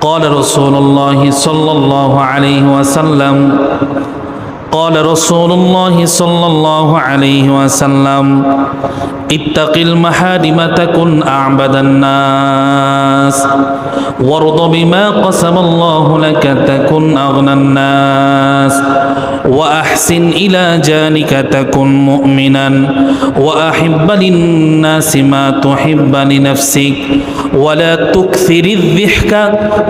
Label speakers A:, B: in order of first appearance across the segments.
A: قال رسول الله صلى الله عليه وسلم قال رسول الله صلى الله عليه وسلم اتق المحارم تكن أعبد الناس وارض بما قسم الله لك تكن أغنى الناس وأحسن إلى جارك تكن مؤمنا وأحب للناس ما تحب لنفسك ولا تكثر الضحك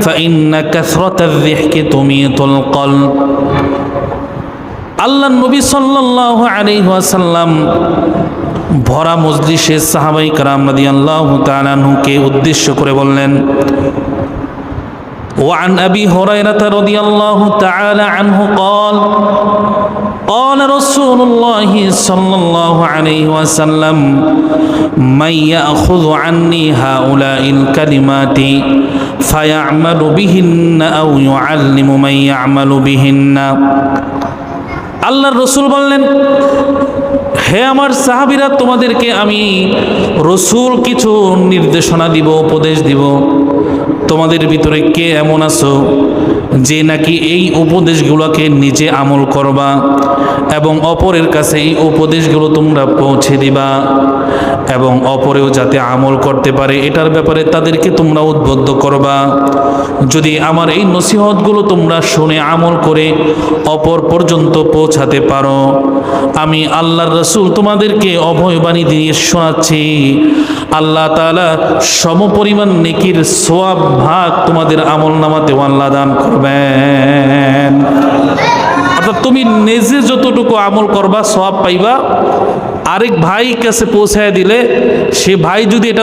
A: فإن كثرة الضحك تميت القلب আল্লাহ নবী সাল্লাল্লাহু আলাইহি ওয়াসাল্লাম ভরা মজলিসে সাহাবায়ে কেরাম রাদিয়াল্লাহু তাআলা আনহুকে উদ্দেশ্য করে বললেন وعن أبي هريرة رضي الله تعالى عنه قال قال رسول الله صلى الله عليه وسلم من يأخذ عني هؤلاء الكلمات فيعمل بهن أو يعلم من يعمل بهن আল্লাহর রাসূল বললেন, হে আমার সাহাবীরা, তোমাদেরকে আমি রাসূল কিছু নির্দেশনা দিব, উপদেশ দিব। তোমাদের ভিতরে কে এমন আছো যে নাকি এই উপদেশগুলোকে নিজে আমল করবা এবং অপরের কাছে এই উপদেশগুলো তোমরা পৌঁছে দিবা এবং অপরেও যাতে আমল করতে পারে এটার ব্যাপারে তাদেরকে তোমরা উদ্বুদ্ধ করবা। যদি আমার এই নসিহতগুলো তোমরা শুনে আমল করে অপর পর্যন্ত পৌঁছাতে পারো, আমি আল্লাহর রাসূল তোমাদেরকে অভয়বাণী দিয়ে শোনাচ্ছি, আল্লাহ তাআলা সমপরিমাণ নেকির সওয়াব ভাগ তোমাদের আমল নামাতে আল্লাহ দান করবেন। অর্থাৎ তুমি নিজে যতটুকু আমল করবা সওয়াব পাইবা, আরেক ভাই কাছে পৌঁছায় দিলে সে ভাই যদি এটা